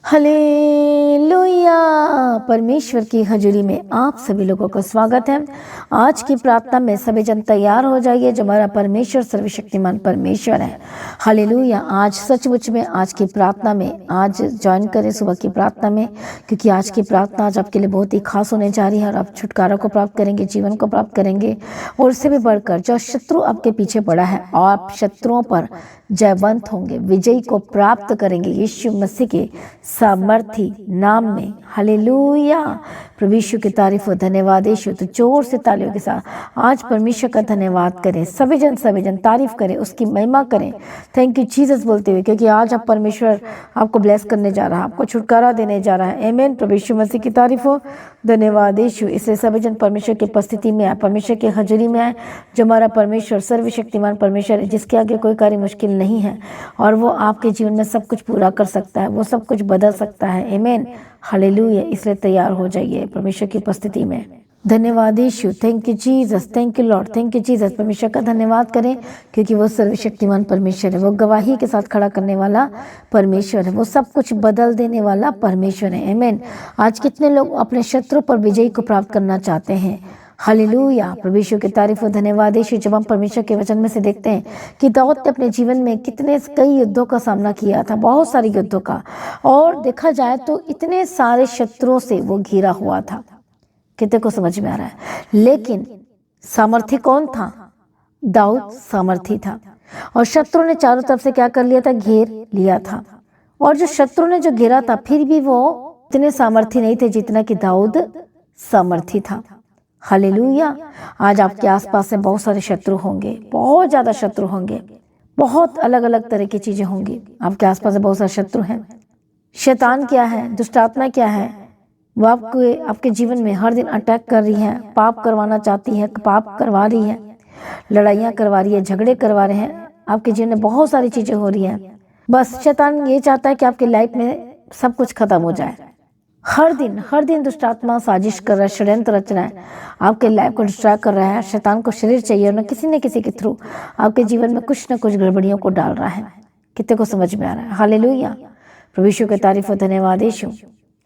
Hallelujah. परमेश्वर की हजूरी में आप सभी लोगों का स्वागत है। आज की प्रार्थना में सभी जन तैयार हो जाइए। जो हमारा परमेश्वर सर्वशक्तिमान परमेश्वर है। हालेलुया। आज सचमुच में आज की प्रार्थना में आज ज्वाइन करें सुबह की प्रार्थना में, क्योंकि आज की प्रार्थना आज आपके लिए बहुत ही खास होने जा रही है और आप छुटकारा को प्राप्त करेंगे, जीवन को प्राप्त करेंगे। और उससे भी बढ़कर जो शत्रु आपके पीछे पड़ा है, आप शत्रुओं पर जयवंत होंगे, विजयी को प्राप्त करेंगे यीशु मसीह के सामर्थी नाम में। हालेलुया। प्रभु यीशु की तारीफ हो। धन्यवाद यीशु। तो जोर से तालियों के साथ आज परमेश्वर का धन्यवाद करें। सभी जन तारीफ करें, उसकी महिमा करें। थैंक यू जीसस बोलते हुए, क्योंकि आज आप परमेश्वर आपको ब्लेस करने जा रहा है, आपको छुटकारा देने जा रहा है। आमीन। प्रभु यीशु मसीह की तारीफ हो। धन्यवाद यीशु। इसलिए सभी जन परमेश्वर की उपस्थिति में आए, परमेश्वर की हजूरी में आए। जो हमारा परमेश्वर सर्वशक्तिमान परमेश्वर है, जिसके आगे कोई कार्य मुश्किल नहीं है और वो आपके जीवन में सब कुछ पूरा कर सकता है, वो सब कुछ बदल सकता है। आमीन। हालेलुया। इसलिए तैयार हो जाइए परमेश्वर की उपस्थिति में। धन्यवाद यीशु। Thank you Jesus. Thank you Lord. Thank you Jesus. परमेश्वर का धन्यवाद करें, क्योंकि वो सर्वशक्तिमान परमेश्वर है। वो गवाही के साथ खड़ा करने वाला परमेश्वर है। वो सब कुछ बदल देने वाला परमेश्वर है। आमीन। आज कितने लोग अपने शत्रु पर विजय को प्राप्त करना चाहते हैं। हालेलुया। प्रभु यीशु की तारीफ हो। धन्यवाद यीशु। जब हम परमेश्वर के वचन में से देखते हैं कि दाऊद ने अपने जीवन में कितने कई युद्धों का सामना किया था, बहुत सारे युद्धों का, और देखा जाए तो इतने सारे शत्रुओं से वो घिरा हुआ था। कितने को समझ में आ रहा है? लेकिन सामर्थी कौन था? दाऊद सामर्थी था। और शत्रु ने चारों तरफ से क्या कर लिया था? घेर लिया था। और जो शत्रु ने जो घेरा था, फिर भी वो इतने सामर्थी नहीं थे जितना कि दाऊद सामर्थी था। हालेलुया। आज आपके आसपास में बहुत सारे शत्रु होंगे, बहुत ज्यादा शत्रु होंगे, बहुत अलग अलग तरह की चीजें होंगी। आपके आसपास में बहुत सारे शत्रु हैं। शैतान क्या है? दुष्ट आत्मा क्या है? वो आपके जीवन में हर दिन अटैक कर रही है, पाप करवाना चाहती है, पाप करवा रही है, लड़ाइयाँ करवा रही है, झगड़े करवा रहे हैं। आपके जीवन में बहुत सारी चीजें हो रही हैं। बस शैतान ये चाहता है कि आपकी लाइफ में सब कुछ खत्म हो जाए। हर दिन दुष्ट आत्मा साजिश कर रहा है, षड्यंत्र रच रहा है, आपके लाइफ को डिस्ट्रॉय कर रहा है। शैतान को शरीर चाहिए और न किसी के थ्रू आपके जीवन में कुछ न कुछ गड़बड़ियों को डाल रहा है। कितने को समझ में आ रहा है? हालेलुया। प्रभु यीशु की तारीफ हो। धन्यवाद यीशु।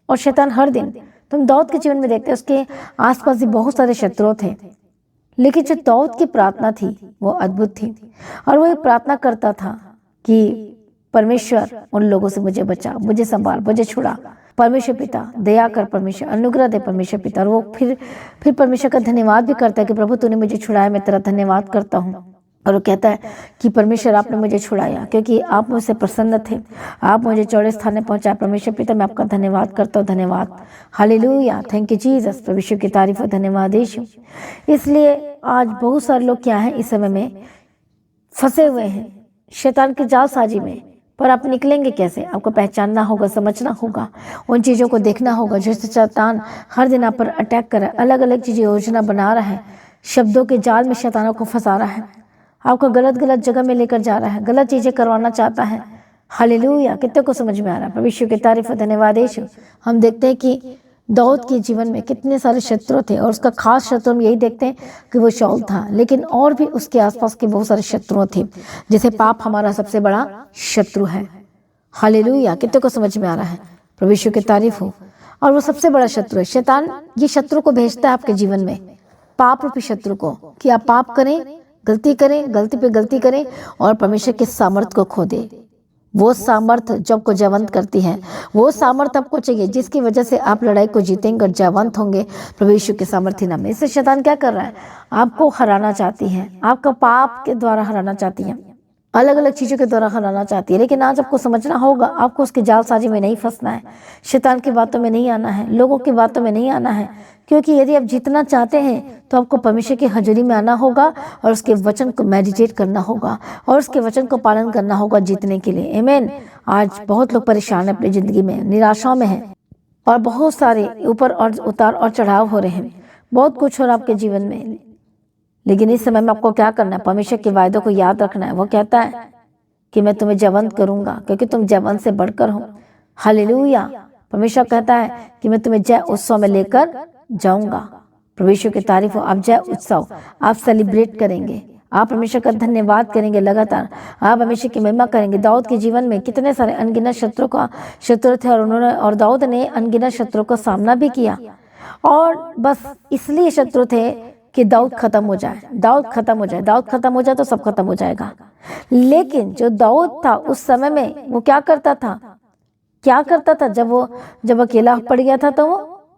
और शैतान हर दिन, तुम दाऊद के जीवन में देखते हैं, उसके आसपास भी बहुत सारे शत्रु थे, लेकिन जो दाऊद की प्रार्थना थी वो अद्भुत थी। और वो एक प्रार्थना करता था कि परमेश्वर उन लोगों से मुझे बचा, मुझे संभाल, मुझे छुड़ा। परमेश्वर पिता दया कर, परमेश्वर अनुग्रह दे, परमेश्वर पिता। और वो फिर परमेश्वर का धन्यवाद भी करता है कि प्रभु तूने मुझे छुड़ाया, मैं तेरा धन्यवाद करता हूँ। और वो कहता है कि परमेश्वर आपने मुझे छुड़ाया, क्योंकि आप मुझसे प्रसन्न थे, आप मुझे चौड़े स्थान में पहुंचाया। परमेश्वर पिता मैं आपका धन्यवाद करता हूँ। धन्यवाद। हालेलुया। Thank you Jesus. परमेश्वर की तारीफ हो। धन्यवाद यीशु। इसलिए आज बहुत सारे लोग क्या हैं, इस समय में फंसे हुए हैं शैतान की जालसाजी में। पर आप निकलेंगे कैसे? आपको पहचानना होगा, समझना होगा, उन चीज़ों को देखना होगा जिससे शैतान हर दिन आप पर अटैक कर रहा है, अलग अलग चीज़ें योजना बना रहा है, शब्दों के जाल में शैतानों को फंसा रहा है, आपको गलत जगह में लेकर जा रहा है, गलत चीज़ें करवाना चाहता है। हालेलुया। कितने को समझ में आ रहा है? परमेश्वर की तारीफ। धन्यवाद यीशु। हम देखते हैं कि दाऊद के जीवन में कितने सारे शत्रु थे, और उसका खास शत्रु हम यही देखते हैं कि वो शाऊल था, लेकिन और भी उसके आसपास के बहुत सारे शत्रु थे। जैसे पाप हमारा सबसे बड़ा शत्रु है। हालेलुया। कितने को समझ में आ रहा है? प्रभु यीशु की तारीफ हो। और वो सबसे बड़ा शत्रु है। शैतान ये शत्रु को भेजता है आपके जीवन में, पाप रूपी शत्रु को, कि आप पाप करें, गलती करें, गलती पे गलती करें और परमेश्वर के सामर्थ को खो दे। वो सामर्थ जो आपको जयवंत करती है, वो सामर्थ आपको चाहिए जिसकी वजह से आप लड़ाई को जीतेंगे और जयवंत होंगे प्रभु यीशु के सामर्थ्य नाम में। इससे शैतान क्या कर रहा है? आपको हराना चाहती है, आपका पाप के द्वारा हराना चाहती है, अलग अलग चीज़ों के द्वारा हराना चाहती है। लेकिन आज आपको समझना होगा, आपको उसके जालसाजी में नहीं फंसना है, शैतान की बातों में नहीं आना है, लोगों की बातों में नहीं आना है। क्योंकि यदि आप जीतना चाहते हैं तो आपको परमेश्वर की हजूरी में आना होगा और उसके वचन को मेडिटेट करना होगा और उसके वचन को पालन करना होगा जीतने के लिए। आमीन। आज बहुत लोग परेशान हैं, अपनी जिंदगी में निराशा में हैं, और बहुत सारे ऊपर और उतार और चढ़ाव हो रहे हैं, बहुत कुछ हो रहा है आपके जीवन में। लेकिन इस समय में आपको क्या करना है? परमेश्वर के वायदों को याद रखना है। वो कहता है कि मैं तुम्हें जयवंत करूंगा, क्योंकि तुम जयवंत से बढ़कर हो। हालेलुया। परमेश्वर कहता है कि मैं तुम्हें जय उत्सव में लेकर जाऊंगा। परमेश्वर की तारीफ हो। आप जय उत्सव आप सेलिब्रेट करेंगे, आप परमेश्वर का धन्यवाद करेंगे लगातार, आप परमेश्वर की महिमा करेंगे। दाऊद के जीवन में कितने सारे अनगिनत शत्रु थे और दाऊद ने अनगिनत शत्रुओं का सामना भी किया, और बस इसलिए शत्रु थे कि दाऊद खत्म हो जाए, दाऊद खत्म हो जाए, दाऊद खत्म हो जाए तो सब खत्म हो जाएगा। लेकिन जो दाऊद था उस समय में वो क्या करता था, जब अकेला पड़ गया था तो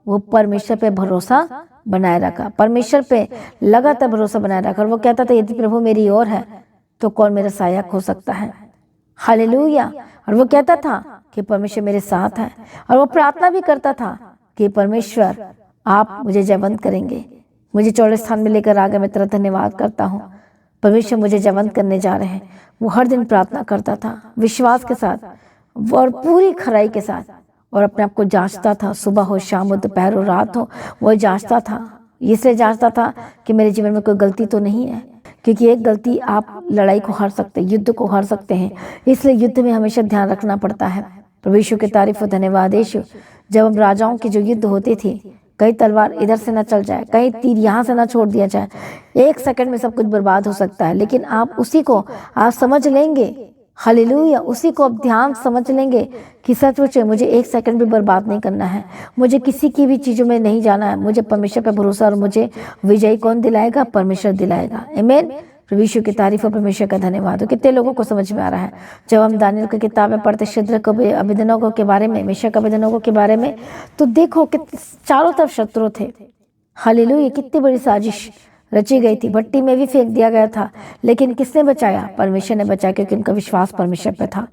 वो परमेश्वर पे भरोसा बनाए रखा, परमेश्वर पे लगातार भरोसा बनाए रखा। और वो कहता था यदि प्रभु मेरी ओर है तो कौन मेरा सहायक हो सकता है। हालेलुया। और वो कहता था कि परमेश्वर मेरे साथ है, और वो प्रार्थना भी करता था कि परमेश्वर आप मुझे जयवंत करेंगे, मुझे चौड़े स्थान में लेकर आ गए, मैं तेरा धन्यवाद करता हूँ, परमेश्वर मुझे जयवंत करने जा रहे हैं। वो हर दिन प्रार्थना करता था विश्वास के साथ और पूरी खराई के साथ, और अपने आप को जांचता था, सुबह हो, शाम हो, दोपहर हो, रात हो, वो जांचता था। इसलिए जांचता था कि मेरे जीवन में कोई गलती तो नहीं है, क्योंकि एक गलती आप लड़ाई को हार सकते हैं, युद्ध को हार सकते हैं। इसलिए युद्ध में हमेशा ध्यान रखना पड़ता है। प्रभु यीशु की तारीफ और धन्यवाद। यीशु, जब हम राजाओं की जो युद्ध होती थी, कहीं तलवार इधर से ना चल जाए, कहीं तीर यहाँ से ना छोड़ दिया जाए, एक सेकंड में सब कुछ बर्बाद हो सकता है, लेकिन आप उसी को आप समझ लेंगे। हालेलुया। उसी को आप ध्यान समझ लेंगे कि सचमुच मुझे एक सेकंड भी बर्बाद नहीं करना है, मुझे किसी की भी चीज़ों में नहीं जाना है, मुझे परमेश्वर पे भरोसा, और मुझे विजय कौन दिलाएगा, परमेश्वर दिलाएगा। आमीन। प्रभु यीशु की तारीफ और परमेश्वर का धन्यवाद हो। कितने लोगों को समझ में आ रहा है। जब हम दानियेल की किताब में पढ़ते शद्रक अबेदनगो के बारे में, मेशक अबेदनगो के बारे में, तो देखो कि चारों तरफ शत्रु थे। हालेलुया। कितनी बड़ी साजिश रची गई थी, भट्टी में भी फेंक दिया गया था, लेकिन किसने बचाया, परमेश्वर ने बचाया, क्योंकि उनका विश्वास परमेश्वर पर था।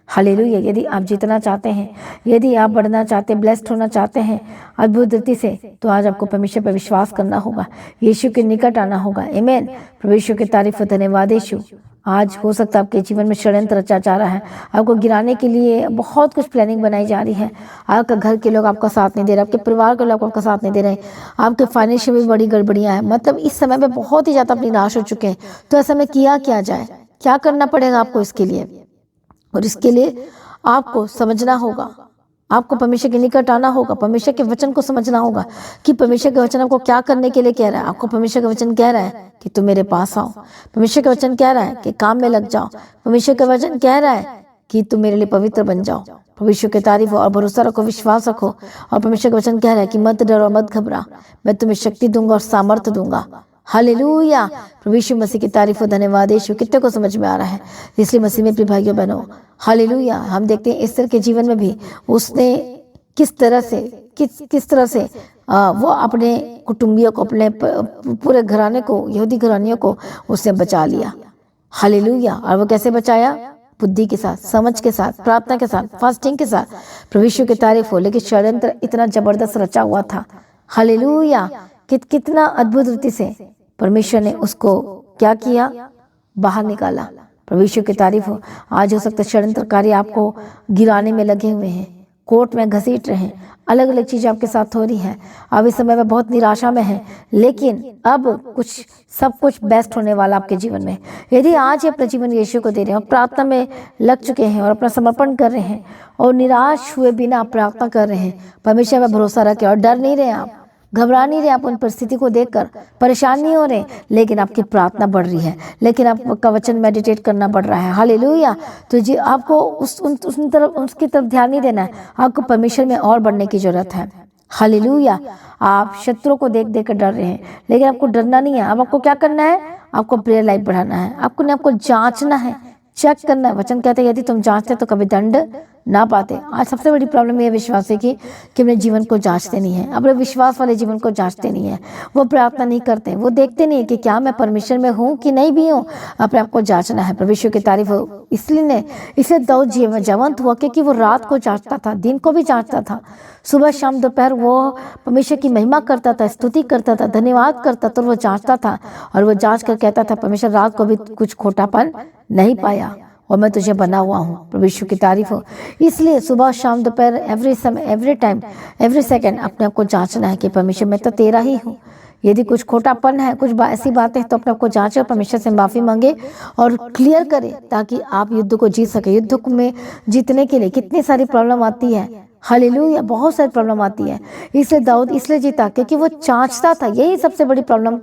हालेलुया। यदि आप जीतना चाहते हैं, यदि आप बढ़ना चाहते हैं, ब्लेस्ड होना चाहते हैं अद्भुत रीति से, तो आज आपको परमेश्वर पर विश्वास करना होगा, यीशु के निकट आना होगा। आमीन। प्रभु यीशु की तारीफ और धन्यवाद। यीशु, आज हो सकता है आपके जीवन में षड्यंत्र रचा जा रहा है, आपको गिराने के लिए बहुत कुछ प्लानिंग बनाई जा रही है। आपका घर के लोग आपका साथ नहीं दे रहे, आपके परिवार के लोग आपका साथ नहीं दे रहे, आपके फाइनेंशियल में बड़ी गड़बड़ियां हैं, मतलब इस समय में बहुत ही ज़्यादा अपनी निराश हो चुके हैं। तो ऐसे में किया क्या जाए, क्या करना पड़ेगा आपको इसके लिए, और इसके लिए आपको समझना होगा, आपको परमेश्वर के निकट आना होगा, परमेश्वर के वचन को समझना होगा कि परमेश्वर के वचन आपको क्या करने के लिए कह रहा है। आपको परमेश्वर का वचन कह रहा है कि तुम मेरे पास आओ, परमेश्वर का वचन कह रहा है कि काम में लग जाओ, परमेश्वर का वचन कह रहा है कि तुम मेरे लिए पवित्र बन जाओ। परमेश्वर की तारीफ और भरोसा रखो, विश्वास रखो, और परमेश्वर का वचन कह रहा है कि मत डरो, मत घबरा, मैं तुम्हें शक्ति दूंगा और सामर्थ्य दूंगा। हालेलुया। प्रभु यीशु मसीह की तारीफ और धन्यवाद। यीशु, कितने को समझ में आ रहा है, इसलिए मसीह में प्रिय भाइयों बहनों, हालेलुया। हम देखते हैं एस्तर के जीवन में भी उसने किस तरह से वो अपने कुटुंबियों को, अपने पूरे घराने को, यहूदी घरानियों को उसने बचा लिया। हालेलुया। और वो कैसे बचाया, बुद्धि के साथ, समझ के साथ, प्रार्थना के साथ, फास्टिंग के साथ। प्रभु यीशु की तारीफ हो। लेकिन षड्यंत्र इतना जबरदस्त रचा हुआ था। हालेलुया। कितना अद्भुत रीति से परमेश्वर ने उसको क्या किया, बाहर निकाला। प्रभु यीशु की तारीफ हो। आज हो सकता है षड्यंत्रकारी आपको गिराने में लगे हुए हैं, कोर्ट में घसीट रहे हैं, अलग अलग चीज़ें आपके साथ हो रही हैं, अब इस समय में बहुत निराशा में है, लेकिन अब सब कुछ बेस्ट होने वाला आपके जीवन में। यदि आज ही अपना जीवन यीशु को दे रहे हैं और प्रार्थना में लग चुके हैं और अपना समर्पण कर रहे हैं और निराश हुए बिना प्रार्थना कर रहे हैं, परमेश्वर में भरोसा रखें और डर नहीं रहे, आप घबरा नहीं रहे, आप उन परिस्थिति को देखकर परेशान नहीं हो रहे, लेकिन आपकी प्रार्थना बढ़ रही है, लेकिन आपका वचन मेडिटेट करना पड़ रहा है। हालेलुया। तो जी आपको उसकी तरफ ध्यान नहीं देना है, आपको परमेश्वर में और बढ़ने की जरूरत है। हालेलुया। आप शत्रु को देख देख कर डर रहे हैं, लेकिन आपको डरना नहीं है। अब आपको क्या करना है, आपको प्रेयर लाइफ बढ़ाना है, आपको जांचना है, चेक करना है। वचन कहते हैं यदि तुम जांचते तो कभी दंड ना पाते। आज सबसे बड़ी प्रॉब्लम ये विश्वास है कि अपने जीवन को जांचते नहीं है, अपने विश्वास वाले जीवन को जांचते नहीं है, वो प्रार्थना नहीं करते, वो देखते नहीं कि क्या मैं परमेश्वर में हूँ कि नहीं भी हूँ। अपने आप को जांचना है। परमेश्वर की तारीफ हो। इसलिए दाऊद जयवंत हुआ क्योंकि वो रात को जांचता था, दिन को भी जांचता था, सुबह शाम दोपहर वो परमेश्वर की महिमा करता था, स्तुति करता था, धन्यवाद करता था, वो जांचता था और वो जांच कर कहता था परमेश्वर रात को भी कुछ खोटापन नहीं पाया और मैं तुझे बना हुआ हूँ। प्रभु यीशु की तारीफ हो। इसलिए सुबह शाम दोपहर एवरी समय, एवरी टाइम, एवरी सेकंड अपने आप को जांचना है कि परमेश्वर मैं तो तेरा ही हूँ। यदि कुछ खोटापन है, कुछ ऐसी बातें तो अपने आप को जांचे और परमेश्वर से माफ़ी मांगे और क्लियर करें ताकि आप युद्ध को जीत सके। युद्ध में जीतने के लिए कितनी सारी प्रॉब्लम आती है, हालेलुया, बहुत सारी प्रॉब्लम आती है। इसलिए दाऊद इसलिए जीता क्योंकि वो जांचता था। यही सबसे बड़ी प्रॉब्लम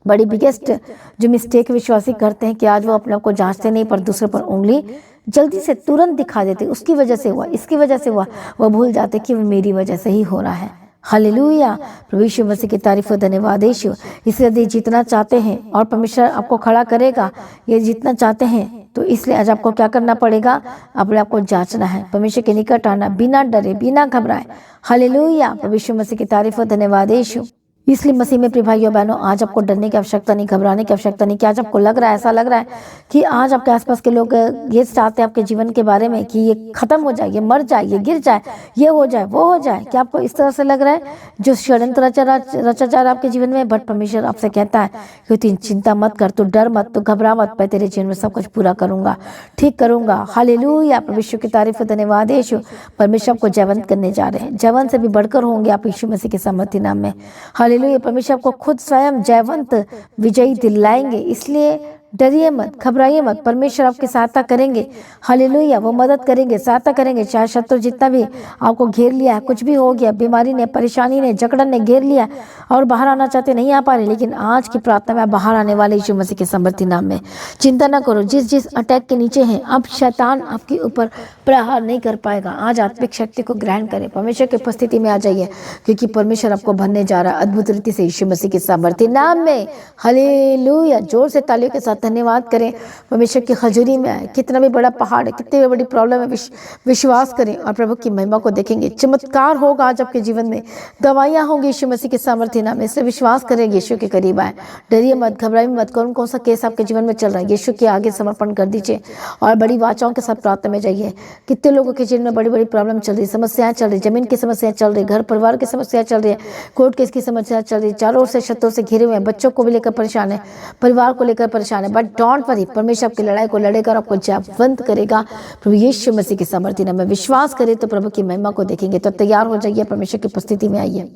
बड़ी बिगेस्ट जो मिस्टेक विश्वासी करते हैं कि आज वो अपने आप को जांचते नहीं पर दूसरे पर उंगली जल्दी से तुरंत दिखा देते, उसकी वजह से हुआ, इसकी वजह से हुआ, वो भूल जाते कि वो मेरी वजह से ही हो रहा है। हालेलुया, प्रभु यीशु मसीह की तारीफ हो, धन्यवाद यीशु। इसलिए यदि जीतना चाहते हैं और परमेश्वर आपको खड़ा करेगा, ये जीतना चाहते हैं तो इसलिए आज आपको क्या करना पड़ेगा, अपने आपको जांचना है, परमेश्वर के निकट आना, बिना डरे बिना घबराए। हालेलुया, प्रभु यीशु मसीह की तारीफ हो, धन्यवाद यीशु। इसलिए मसीह में प्रिय भाइयों बहनों, आज आपको डरने की आवश्यकता नहीं, घबराने की आवश्यकता नहीं। कि आज आपको लग रहा है, ऐसा लग रहा है कि आज आपके आसपास के लोग ये चाहते हैं आपके जीवन के बारे में कि ये खत्म हो जाए, ये मर जाए, ये गिर जाए, ये हो जाए, वो हो जाए, क्या आपको इस तरह से लग रहा है? जो षड्यंत्र रचा जा रहा है आपके जीवन में, बट परमेश्वर आपसे कहता है कि तू चिंता मत कर, तू डर मत, तू घबरा मत, मैं तेरे जीवन में सब कुछ पूरा करूंगा, ठीक करूंगा। हालेलुया, परमेश्वर की तारीफ, धन्यवाद यीशु। परमेश्वर आपको जयवंत करने जा रहे हैं, जयवंत से भी बढ़कर होंगे आप यीशु मसीह के सामर्थ्य नाम में। हालेलुया, परमेश्वर आपको खुद स्वयं जयवंत विजयी दिलाएंगे, इसलिए डरिए मत, घबराइए मत, परमेश्वर आपकी सहायता करेंगे। हालेलुया, वो मदद करेंगे, सहायता करेंगे। चाहे शत्रु जितना भी आपको घेर लिया है, कुछ भी हो गया, बीमारी ने, परेशानी ने, जकड़न ने घेर लिया और बाहर आना चाहते नहीं आ पा रहे, लेकिन आज की प्रार्थना में बाहर आने वाले यीशु मसीह के सामर्थ्य नाम में। चिंता ना करो, जिस अटैक के नीचे हैं अब शैतान आपके ऊपर प्रहार नहीं कर पाएगा। आज आत्मिक शक्ति को ग्रहण करें, परमेश्वर की उपस्थिति में आ जाइए, क्योंकि परमेश्वर आपको भरने जा रहा है अद्भुत रीति से यीशु मसीह के सामर्थ्य नाम में। हालेलुया, जोर से तालियों के साथ धन्यवाद करें, परमेश्वर की हजूरी में आए। कितना भी बड़ा पहाड़ है, कितनी भी बड़ी प्रॉब्लम है, विश्वास करें और प्रभु की महिमा को देखेंगे। चमत्कार होगा आज आपके जीवन में, दवाइयां होंगी यीशु मसीह के सामर्थ्य नाम में। इससे विश्वास करें, यीशु के करीब आए, डरिए मत, घबराइए मत। कौन सा केस आपके जीवन में चल रहा है, यीशु के आगे समर्पण कर दीजिए और बड़ी वाचाओं के साथ प्रार्थना में जाइए। कितने लोगों के जीवन में बड़ी बड़ी प्रॉब्लम चल रही, समस्याएं चल रही, जमीन की समस्याएं चल रही, घर परिवार की समस्या चल रही है, कोर्ट केस की समस्या चल रही, चारों ओर से शत्रुओं से घिरे हुए हैं, बच्चों को भी लेकर परेशान है, परिवार को लेकर परेशान है, बट डोंट वरी, परमेश्वर आपकी लड़ाई को लड़ेगा और आपको जयवंत करेगा। प्रभु यीशु मसीह की सामर्थ्य नाम में विश्वास करें तो प्रभु की महिमा को देखेंगे। तो तैयार हो जाइए, परमेश्वर की उपस्थिति में आइए।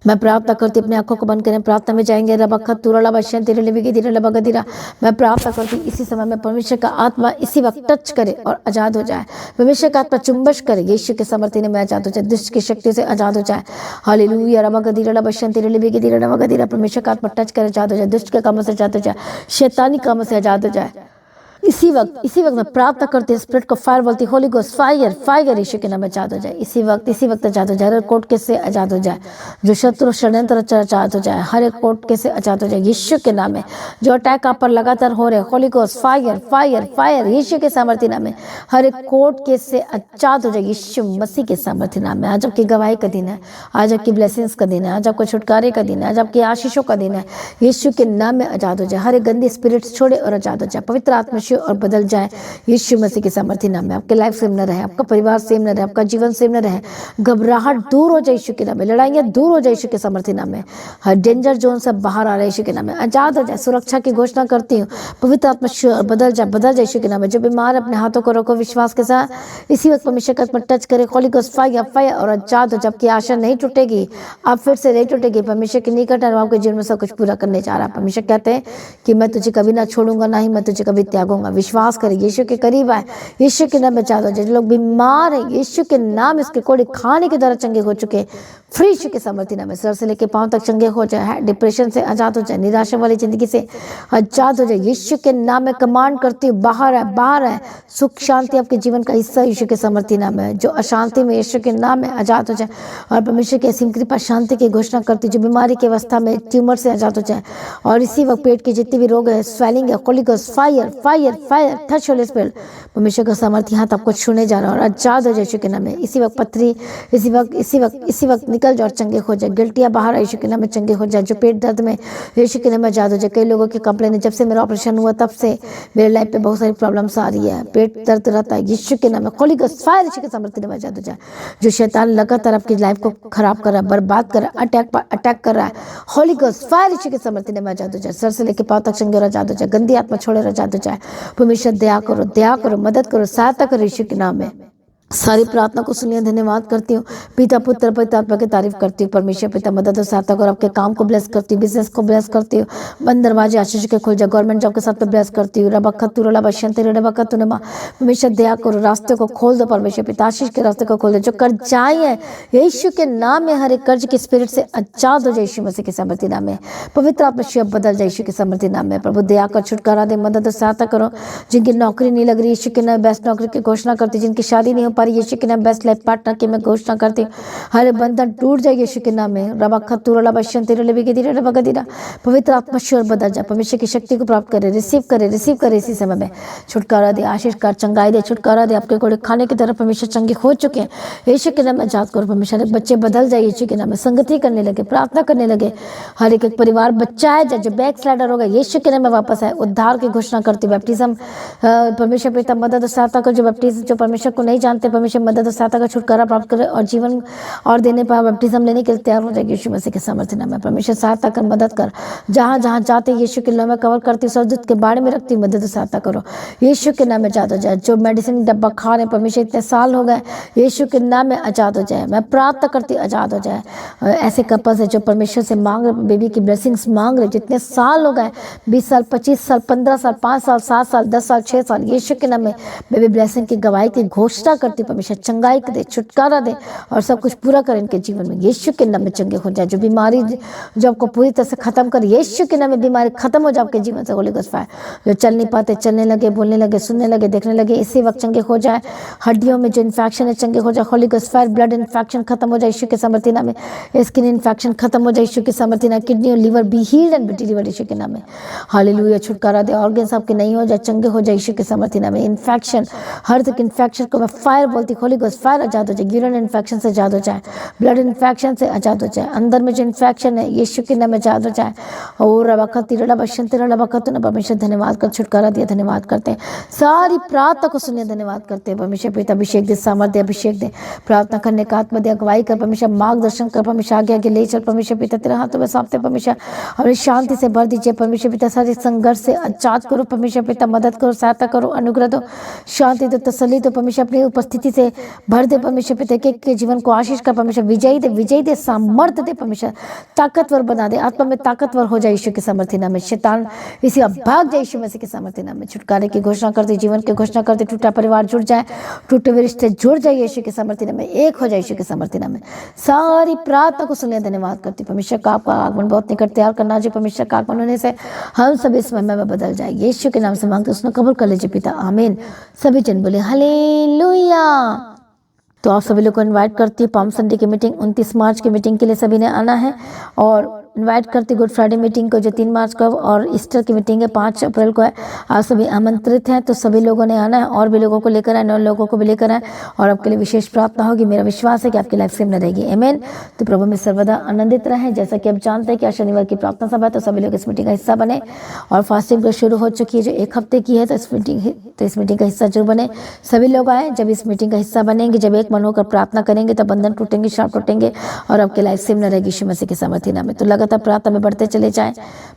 मैं प्रार्थना करती, अपनी आंखों को बंद करें, प्रार्थना में जाएंगे। रबखत तुरला बशन तेरे लिविगे दिरे लबगदिरा। मैं प्रार्थना करती इसी समय में परमेश्वर का आत्मा इसी वक्त टच करे और आजाद हो जाए। परमेश्वर का आत्मा चुंबश करे, यीशु के सामर्थ्य में आजाद हो जाए, दुष्ट की शक्ति से आजाद हो जाए। हालेलुया, रबगदिरा बशन तेरे लिविगे दिरे लबगदिरा। परमेश्वर का आत्मा टच करे, आजाद हो जाए, दुष्ट के कामों से आजाद हो जाए, शैतानी कामों से आजाद हो जाए। इसी वक्त मैं प्रार्थना करती हूँ, स्पिरिट को फायर बोलती, होली गोस्ट फायर फायर यीशु के नाम में आजाद हो जाए। इसी वक्त आजाद हो जाए, हर कोर्ट केस से आजाद हो जाए, जो शत्रु षड्यंत्र आजाद हो जाए, हर एक कोर्ट केस से आजाद हो जाए यीशु के नाम में। जो अटैक आप पर लगातार हो रहे, holy ghost fire fire fire यीशु के सामर्थ्य नाम में, हर एक कोर्ट केस से आजाद हो जाए यीशु मसीह के सामर्थ्य नाम में। आज आपकी गवाही का दिन है, आज आपकी ब्लेसिंग्स का दिन है, आज आपको छुटकारे का दिन है, आज आपकी आशीषों का दिन है। यीशु के नाम में आजाद हो जाए, हर एक गंदी स्पिरिट छोड़े और आजाद हो जाए, पवित्र आत्मा और बदल जाए यीशु मसीह के सामर्थ्य नाम में। आपके लाइफ सेम न रहे, आपका परिवार सेम न रहे, आपका जीवन सेम न रहे, घबराहट दूर हो जाए यीशु के नाम में, लड़ाइयां दूर हो जाए यीशु के सामर्थ्य नाम में, हर डेंजर जोन से बाहर आ रहे यीशु के नाम में, आजाद हो जाए। सुरक्षा की घोषणा करती हूँ, पवित्र आत्मा बदल जाए यीशु के नाम में। जो बीमार अपने हाथों को रखो विश्वास के साथ, इसी वक्त परमेश्वर का आत्मा टच करे, होली गोस्ट फायर फायर और आजाद हो। जबकि आशा नहीं टूटेगी, आप फिर से नहीं टूटेगी, परमेश्वर के निकट है, आपके जीवन में सब कुछ पूरा करने जा रहा है। परमेश्वर कहते हैं कि मैं तुझे कभी ना छोड़ूंगा, ना ही मैं तुझे कभी त्यागूंगा। विश्वास करे, यीशु के करीब आए, यीशु के नाम में आजाद हो जाए। जो लोग बीमार हैं, यीशु के नाम, इसके कोड़े खाने के द्वारा चंगे हो चुके, फ्री यीशु के सामर्थ्य नाम में, सर से लेके पांव तक चंगे हो जाए, डिप्रेशन से आजाद हो जाए, निराशा वाली जिंदगी से आजाद हो जाए। यीशु के नाम में कमांड करती हूँ, बाहर है, सुख शांति आपके जीवन का हिस्सा यीशु के सामर्थ्य नाम है। जो अशांति में, यीशु के नाम में आजाद हो जाए और परमेश्वर की असीम कृपा शांति की घोषणा करती, जो बीमारी की अवस्था में, ट्यूमर से आजाद हो जाए। और इसी वक्त पेट के जितने भी रोग है, स्वेलिंग है, Holi ghost fire fire fire touch Holi spirit, परमेश्वर का सामर्थ्य हाथ आपको छूने जा रहा है और आजाद हो जाए यीशु के नाम में। इसी वक्त पथरी इसी वक्त निकल जाए और चंगे हो जाए। गिल्टियाँ बाहर यीशु के नाम में चंगे हो जाए। जो पेट दर्द में, यीशु के नाम में आजाद हो जाए। कई लोगों की कंप्लेन है, जब से मेरा ऑपरेशन हुआ तब से मेरे लाइफ पे बहुत सारी प्रॉब्लम्स आ रही है, पेट दर्द रहता है, यीशु के नाम में होली गोस्ट फायर यीशु के सामर्थ्य नाम में आजाद हो जाए। जो शैतान लगातार आपकी लाइफ को खराब कर रहा है, बर्बाद कर रहा है, अटैक कर रहा है, होली गोस्ट फायर यीशु के सामर्थ्य नाम में आजाद हो जाए। सर से लेकर पांव तक चंगे और आजाद हो जाए, गंदी आत्मा छोड़े और आजाद हो जाए। परमेश्वर दया करो, मदद करो, सहायता करो यीशु के नाम में। सारी प्रार्थना को सुनिए, धन्यवाद करती हूँ। पिता पुत्र पवित्र आत्मा की तारीफ करती हूँ। परमेश्वर पिता मदद और सहायता करो, आपके काम को ब्लेस करती हूँ, बिजनेस को ब्लेस करती हूँ, बंद दरवाजे आशीष के खुल जाए, गवर्नमेंट जॉब के साथ में ब्लेस करती हूँ। रबखतुर रबशंति रबखतुन मा, परमेश्वर दया करो, रास्ते को खोल दो परमेश्वर पिता, आशीष के रास्ते को खोल दो। जो कर्जाई है यीशु के नाम में हर एक कर्ज के स्पिरिट से आजाद हो जाए यीशु मसीह के समर्थी नाम में। पवित्र आत्मा शिव बदल जाए यीशु के समर्थी नाम में। प्रभु दया कर छुटकारा दे, मदद और सहायता करो। जिनकी नौकरी नहीं लग रही यीशु के नाम बेस्ट नौकरी की घोषणा करती, जिनकी शादी नहीं हो पा रही यीशु के नाम बेस्ट लाइफ पार्टनर की मैं घोषणा करती हूँ। हर बंधन टूट जाए यीशु के नाम में। पवित्र आत्मा शिव बदल जाए, परमेश्वर की शक्ति को प्राप्त करे, रिसीव करे इसी समय में। छुटकारा दे, आशीष कर, चंगाई दे, छुटकारा दे। आपके घोड़े खाने की तरफ परमेश्वर चंगे हो चुके हैं यीशु के नाम में आजाद करो परमेश्वर। बच्चे बदल जाए यीशु के नाम में, संगति करने लगे, प्रार्थना करने लगे। हर एक परिवार बच्चा है जो बैक स्लाइडर होगा यीशु के नाम में वापस आए। उद्धार की घोषणा करती, बैप्टिज्म परमेश्वर पिता मदद और सहायता कर। जो बैप्टिज्म जो परमेश्वर को नहीं जानते परमेश्वर मदद और सहायता का छुटकारा प्राप्त करे और जीवन और देने पर बैप्टिज्म लेने के लिए तैयार हो जाएगी यीशु मसीह के सामर्थ्य नाम में। परमेश्वर सहायता कर, मदद कर, जहाँ जहाँ जाते यीशु के नाम में कवर करती, सरदूत के बारे में रखती, मदद और सहायता करो यीशु के नाम में आजाद हो जाए। जो मेडिसिन डब्बा खा रहे परमेश्वर इतने साल हो गए यीशु के नाम में आजाद हो जाए। मैं प्रार्थना करती आजाद हो जाए। ऐसे कपल्स है जो परमेश्वर से मांग रहे, बेबी की ब्लेसिंग्स मांग रहे, जितने साल हो गए 20 साल 25 साल 15 साल 5 साल 7 साल 10 साल 6 साल यीशु के नाम में बेबी ब्लेसिंग की गवाही की घोषणा करती। परमेश्वर चंगाई दे, छुटकारा दे और सब कुछ पूरा कर इनके जीवन में यीशु के नाम में चंगे हो जाए। जो बीमारी जो आपको पूरी तरह से खत्म कर यीशु के नाम में बीमारी खत्म हो जाए आपके जीवन से। होली गोस्ट फायर जो चल नहीं पाते, चलने लगे, बोलने लगे, सुनने लगे, देखने लगे, इसी वक्त चंगे हो जाए। हड्डियों में जो इन्फेक्शन है चंगे हो जाए। Holi ghost fire blood infection खत्म हो जाए यीशु के सामर्थ्य नाम में। स्किन इन्फेक्शन खत्म हो जाए यीशु के सामर्थ्य नाम। किडनी और liver be healed and be delivered यीशु के नाम में। हालेलुया, छुटकारा दे, ऑर्गन्स आपके नहीं हो जाए, चंगे हो जाए यीशु के सामर्थ्य नाम में। इन्फेक्शन हर तक इन्फेक्शन को मैं फायर बोलती, होली गोस्ट फायर आजाद हो जाए। यूरिन इन्फेक्शन से आजाद हो जाए, ब्लड इन्फेक्शन से आजाद हो जाए। अंदर में जो इन्फेक्शन है यीशु के नाम में आजाद हो जाए। और परमेश्वर धन्यवाद कर, छुटकारा दिया, धन्यवाद करते हैं। सारी प्रार्थना को सुनिए, धन्यवाद करते हैं। परमेश्वर पिता अभिषेक दे, सामर्थ्य अभिषेक दे, प्रार्थना करने का आत्मा दे, अगुवाई कर परमेश्वर, मार्गदर्शन कर परमेश्वर, आगे आगे ले चल परमेश्वर पिता, तेरे हाथों में सौंपते परमेश्वर। हमें शांति से भर दीजिए परमेश्वर पिता, सारे संघर्ष से आजाद करो परमेश्वर पिता, मदद करो, सहायता करो, अनुग्रह दो, शांति दो, तसल्ली दो परमेश्वर, अपनी उपस्थिति से भर दे परमेश्वर पिता के जीवन को आशीष कर परमेश्वर, विजयी दे, सामर्थ्य दे परमेश्वर, ताकतवर बना दे, आत्मा में ताकतवर हो जाए यीशु के सामर्थ्य नाम में। शैतान इसी भाग जाए यीशु मसीह के सामर्थ्य नाम में। छुटकारे की घोषणा करते, जीवन की घोषणा करते, टूटा परिवार जुड़ जाए, टूटे हुए रिश्ते जुड़ जाए यीशु के सामर्थ्य नाम में, एक हो जाए यीशु के सामर्थ्य नाम में। सारी प्रार्थना को सुनिए, धन्यवाद करती परमेश्वर का आपका आगमन बहुत निकट तैयार करना जो परमेश्वर का आगमन होने से हम सब इस महिमा में बदल जाए। यीशु के नाम से मांगते उसने कबूल कर लीजिए पिता, आमीन। सभी जन बोले हालेलुया। तो आप सभी लोग को इनवाइट करती है पाम संडे की मीटिंग 29 मार्च की मीटिंग के लिए सभी ने आना है। और इनवाइट करती गुड फ्राइडे मीटिंग को जो 3 मार्च को, और ईस्टर की मीटिंग है 5 अप्रैल को है। आप सभी आमंत्रित हैं, तो सभी लोगों ने आना है और भी लोगों को लेकर आए, 9 लोगों को भी लेकर आए और आपके लिए विशेष प्रार्थना होगी। मेरा विश्वास है कि आपकी लाइफ सेम न रहेगी, आमीन। तो प्रभु में सर्वदा आनंदित रहें। जैसा कि आप जानते हैं कि आज शनिवार की प्रार्थना सभा है, तो सभी लोग इस मीटिंग का हिस्सा बने। और फास्टिंग तो शुरू हो चुकी है जो 1 हफ्ते की है, तो इस मीटिंग का हिस्सा जरूर बने। सभी लोग आए, जब इस मीटिंग का हिस्सा बनेंगे, जब एक मन होकर प्रार्थना करेंगे, तो बंधन टूटेंगे, शाप टूटेंगे और आपकी लाइफ सेम न रहेगी यीशु मसीह के सामर्थ्य नाम में। तो लगातार प्रार्थना में बढ़ते चले जाएं,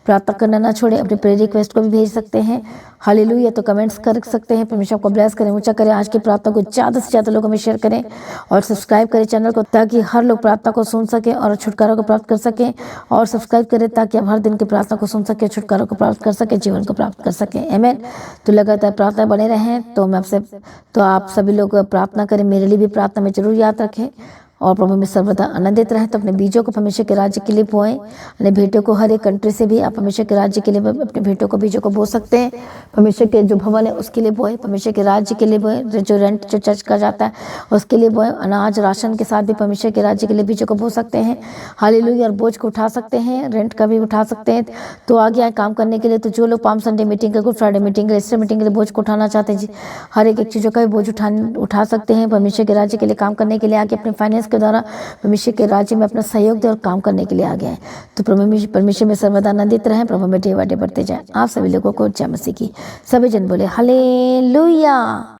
प्रार्थना करना ना छोड़े। अपने प्रेयर रिक्वेस्ट को भी भेज सकते हैं, हालेलुया। तो कमेंट्स कर सकते हैं। परमेश्वर को ब्लेस करें, ऊंचा करें। आज की प्रार्थना को ज़्यादा से ज़्यादा लोगों में शेयर करें और सब्सक्राइब करें चैनल को, ताकि हर लोग प्रार्थना को सुन सकें और छुटकारा को प्राप्त कर सकें। और सब्सक्राइब करें ताकि आप हर दिन की प्रार्थना को सुन सकें, छुटकारा को प्राप्त कर सकें, जीवन को प्राप्त कर सकें, आमीन। तो लगातार प्रार्थना बने रहें। तो आप सभी लोग प्रार्थना करें, मेरे लिए भी प्रार्थना में जरूर याद रखें और प्रभु में सर्वदा आनंदित रहे। तो अपने बीजों को परमेश्वर के राज्य के लिए बोएं, अपने बेटों को हर एक कंट्री से भी आप परमेश्वर के राज्य के लिए अपने बेटों को बीजों को बो सकते हैं। परमेश्वर के जो भवन है उसके लिए बोएं, परमेश्वर के राज्य के लिए बोएं, जो रेंट जो चर्च का जाता है उसके लिए बोएं। अनाज राशन के साथ भी परमेश्वर के राज्य के लिए बीजों को बो सकते हैं, हालेलुया। और बोझ को उठा सकते हैं, रेंट का भी उठा सकते हैं। तो आगे आए काम करने के लिए। तो जो लोग palm Sunday meeting, good Friday meeting, Easter meeting के लिए बोझ को उठाना चाहते हैं, हर एक चीज़ों का भी बोझ उठा सकते हैं। परमेश्वर के राज्य के लिए काम करने के लिए आगे अपने फाइनेंस के द्वारा परमेश्वर के राज्य में अपना सहयोग दे और काम करने के लिए आ गया है। तो परमेश्वर में सर्वदा आनंदित रहें, प्रभु में डे बाय डे बढ़ते जाएं। आप सभी लोगों को जय मसीह की। सभी जन बोले हालेलुया।